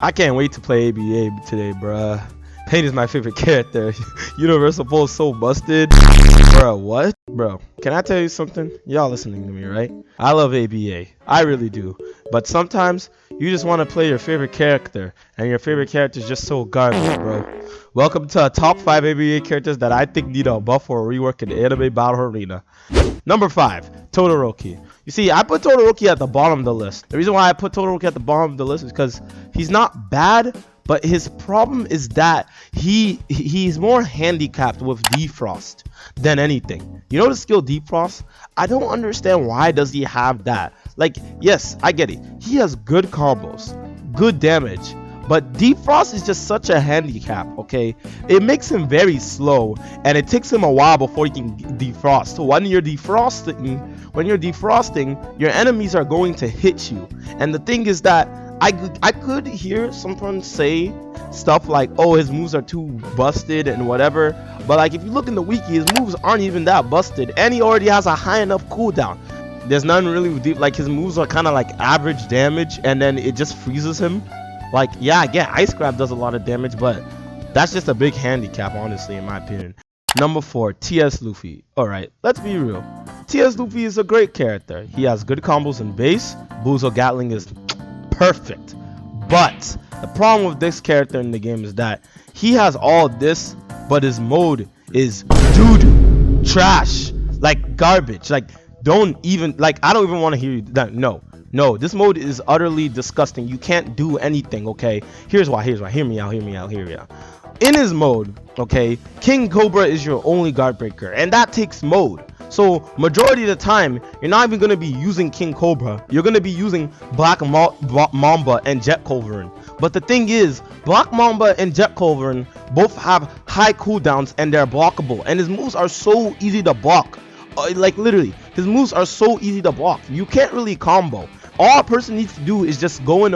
I can't wait to play ABA today, bruh. Pain is my favorite character. Universal Pole is so busted. Bruh, what? Bro, can I tell you something? Y'all listening to me, right? I love ABA. I really do. But sometimes, you just want to play your favorite character. And your favorite character is just so garbage, bro. Welcome to a top 5 ABA characters that I think need a buff or a rework in the anime battle arena. Number 5, Todoroki. You see, I put Todoroki at the bottom of the list. The reason why I put Todoroki at the bottom of the list is because he's not bad, but his problem is that he's more handicapped with defrost than anything. You know the skill defrost? I don't understand why does he have that. Like, yes, I get it. He has good combos, good damage, but defrost is just such a handicap, okay? It makes him very slow, and it takes him a while before he can defrost. So when you're defrosting, your enemies are going to hit you. And the thing is that I could hear someone say stuff like, oh, his moves are too busted and whatever. But like, if you look in the wiki, his moves aren't even that busted, and he already has a high enough cooldown. There's none really deep. Like, his moves are kind of like average damage, and then it just freezes him. Like, yeah, Ice Grab does a lot of damage, but that's just a big handicap, honestly, in my opinion. Number 4, TS Luffy. Alright, let's be real. TS Luffy is a great character. He has good combos in base. Buzo Gatling is perfect. But the problem with this character in the game is that he has all this, but his mode is dude trash. Like, garbage. Like, don't even, like, I don't even want to hear you that. No, this mode is utterly disgusting. You can't do anything, okay? Here's why. Hear me out. In his mode, okay, King Cobra is your only guard breaker, and that takes mode. So majority of the time, you're not even going to be using King Cobra. You're going to be using Black Mamba and Jet Culverin. But the thing is, Black Mamba and Jet Culverin both have high cooldowns, and they're blockable, and his moves are so easy to block. Like, literally, his moves are so easy to block. You can't really combo. All a person needs to do is just go in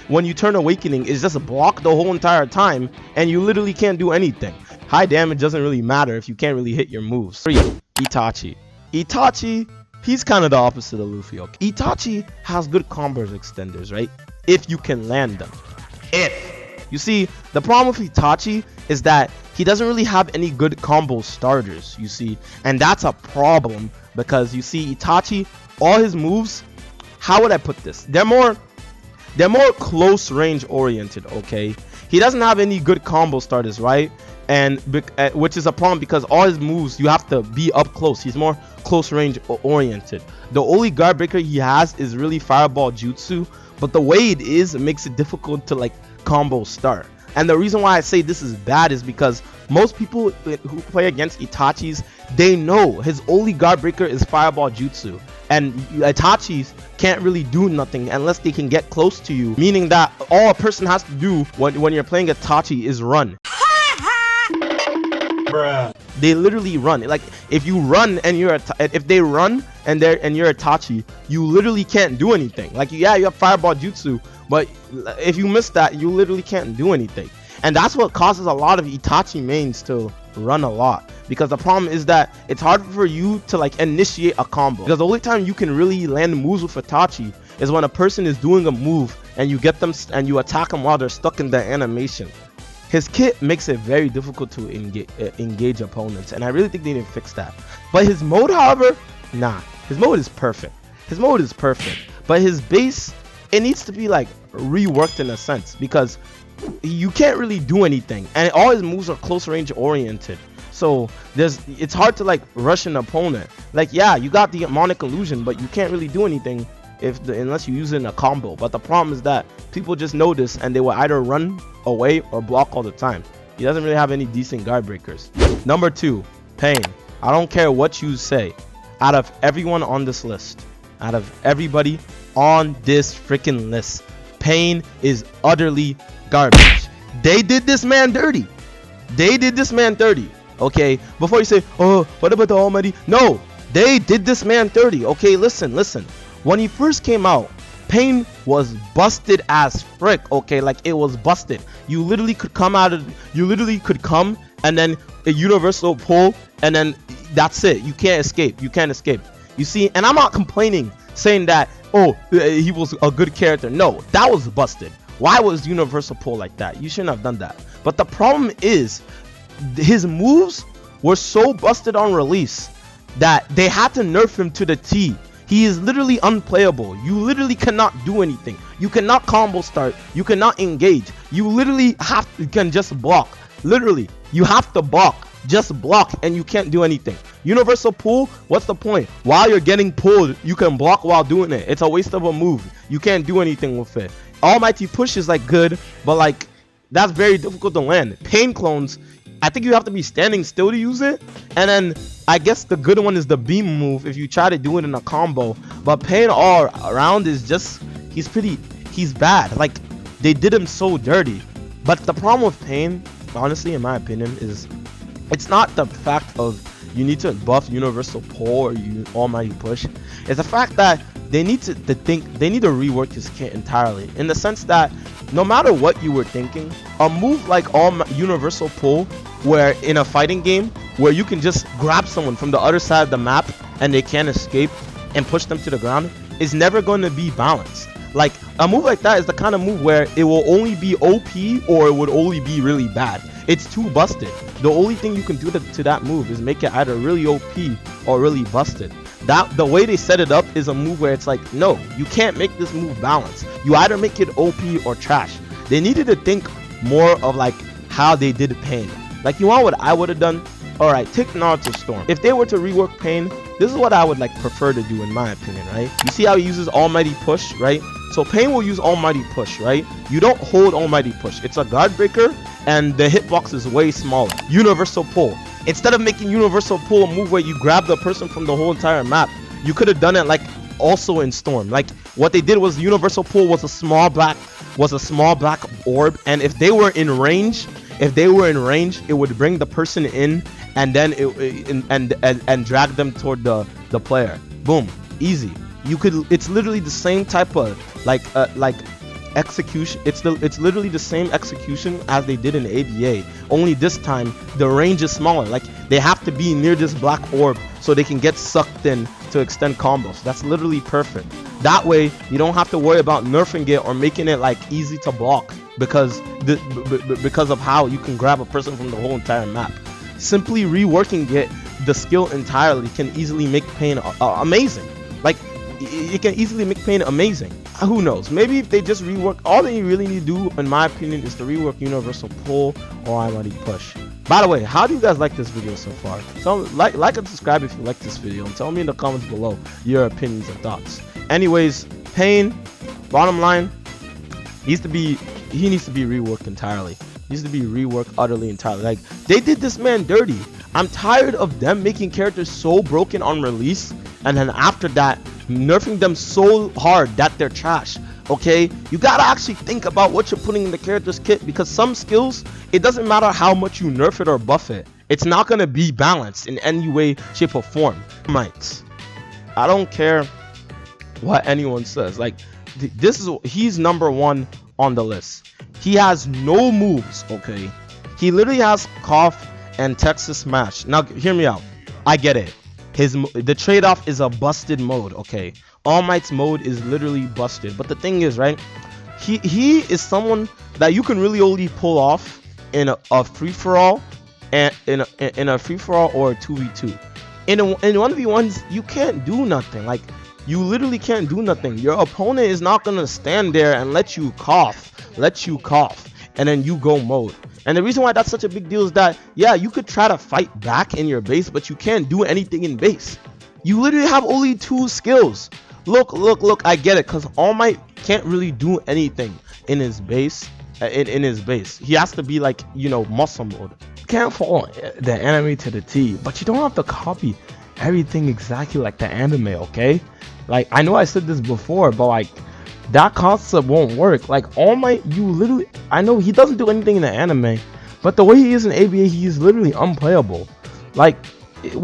when you turn Awakening, is just block the whole entire time, and you literally can't do anything. High damage doesn't really matter if you can't really hit your moves. 3, Hitachi. Itachi, he's kind of the opposite of Luffy. Okay? Itachi has good combos extenders, right? If you can land them. You see, the problem with Hitachi is that he doesn't really have any good combo starters, you see, and that's a problem because you see Itachi, all his moves, how would I put this? They're more close range oriented, okay? He doesn't have any good combo starters, right? And which is a problem because all his moves you have to be up close. He's more close range oriented. The only guard breaker he has is really Fireball Jutsu, but the way it makes it difficult to like combo start. And the reason why I say this is bad is because most people who play against Itachi's, they know his only guard breaker is Fireball Jutsu, and Itachi's can't really do nothing unless they can get close to you, meaning that all a person has to do when you're playing Itachi is run. Bruh. They literally run. Like, if you run and if they run and you're Itachi, you literally can't do anything. Like, yeah, you have Fireball Jutsu, but if you miss that, you literally can't do anything. And that's what causes a lot of Itachi mains to run a lot, because the problem is that it's hard for you to like initiate a combo, because the only time you can really land moves with Itachi is when a person is doing a move and you get them and you attack them while they're stuck in the animation. His kit makes it very difficult to engage opponents, and I really think they need to fix that. But his mode, however, nah, his mode is perfect. But his base, it needs to be like reworked in a sense, because you can't really do anything, and all his moves are close range oriented. So it's hard to like rush an opponent. Like, yeah, you got the Mnemonic Illusion, but you can't really do anything unless you use it in a combo. But the problem is that people just know this, and they will either run away or block all the time. He doesn't really have any decent guard breakers. Number 2, Pain. I don't care what you say. Out of everyone on this list, out of everybody on this freaking list, Pain is utterly garbage. They did this man dirty. Okay, before you say, oh, what about the Almighty? No, they did this man dirty. Okay, listen. When he first came out, Pain was busted as frick. Okay, like, it was busted. You literally could come and then a universal pull, and then that's it. You can't escape. You see, and I'm not complaining saying that, oh, he was a good character. No, that was busted. Why was universal pull like that? You shouldn't have done that. But the problem is his moves were so busted on release that they had to nerf him to the T. He is literally unplayable. You literally cannot do anything. You cannot combo start. You cannot engage. You literally can just block. Literally, you have to block. Just block and you can't do anything. Universal pull, what's the point? While you're getting pulled, you can block while doing it. It's a waste of a move. You can't do anything with it. Almighty push is like good, but like that's very difficult to land. Pain clones, I think you have to be standing still to use it. And then I guess the good one is the beam move if you try to do it in a combo. But Pain all around is just, he's bad. Like, they did him so dirty. But the problem with Pain, honestly, in my opinion, is it's not the fact of you need to buff universal pull or you almighty push. It's the fact that they need to rework his kit entirely, in the sense that no matter what you were thinking, a move like universal pull, where in a fighting game where you can just grab someone from the other side of the map and they can't escape and push them to the ground, is never going to be balanced. Like, a move like that is the kind of move where it will only be OP or it would only be really bad. It's too busted. The only thing you can do to that move is make it either really OP or really busted. The way they set it up is a move where it's like, no, you can't make this move balanced. You either make it OP or trash. They needed to think more of like how they did Pain. Like, you want what I would have done? Alright, take Naruto Storm. If they were to rework Pain, this is what I would like prefer to do in my opinion, right? You see how he uses Almighty Push, right? So Pain will use Almighty Push, right? You don't hold Almighty Push. It's a guard breaker and the hitbox is way smaller. Universal Pull. Instead of making Universal Pull a move where you grab the person from the whole entire map, you could have done it like also in Storm. Like, what they did was Universal Pull was a small black orb, and if they were in range, it would bring the person in and then and drag them toward the player. Boom, easy. You could, it's literally the same type of like execution. It's literally the same execution as they did in ABA, only this time the range is smaller. Like, they have to be near this black orb so they can get sucked in to extend combos. That's literally perfect. That way you don't have to worry about nerfing it or making it like easy to block because of how you can grab a person from the whole entire map. Simply reworking it, the skill entirely, can easily make Pain amazing. Like, it can easily make Pain amazing. Who knows? Maybe if they just rework, all they really need to do, in my opinion, is to rework Universal Pull or Almighty Push. By the way, how do you guys like this video so far? So like and subscribe if you like this video, and tell me in the comments below your opinions and thoughts. Anyways, Pain, bottom line, he needs to be reworked entirely. He needs to be reworked utterly entirely. Like, they did this man dirty. I'm tired of them making characters so broken on release, and then after that nerfing them so hard that they're trash. Okay, you gotta actually think about what you're putting in the character's kit, because some skills, it doesn't matter how much you nerf it or buff it, it's not gonna be balanced in any way, shape, or form. I don't care what anyone says. Like, he's number one on the list. He has no moves. Okay, he literally has Cough and Texas Smash. Now hear me out, I get it. The trade-off is a busted mode. Okay, All Might's mode is literally busted, but the thing is, right, he is someone that you can really only pull off in a free-for-all, and in a free-for-all or a 2v2. In 1v1s, you can't do nothing. Like, you literally can't do nothing. Your opponent is not gonna stand there and let you cough, and then you go mode. And the reason why that's such a big deal is that, yeah, you could try to fight back in your base, but you can't do anything in base. You literally have only 2 skills. Look, I get it, because All Might can't really do anything in his base. In his base, he has to be like, you know, muscle mode. You can't follow the anime to the T, but you don't have to copy everything exactly like the anime, okay? Like, I know I said this before, but like, that concept won't work. Like, All Might, you literally, I know he doesn't do anything in the anime, but the way he is in ABA, he is literally unplayable. Like, he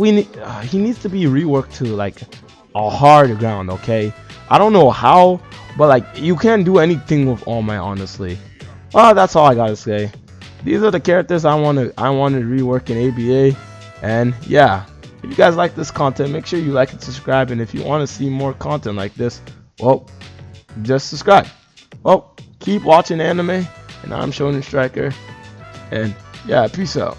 needs to be reworked to like a hard ground. Okay, I don't know how, but like, you can't do anything with All Might, honestly. Well, that's all I gotta say. These are the characters I want to rework in ABA, and yeah, if you guys like this content, make sure you like and subscribe, and if you want to see more content like this, well, just subscribe. Well, Keep watching anime, and I'm Shonen Striker. And yeah, peace out.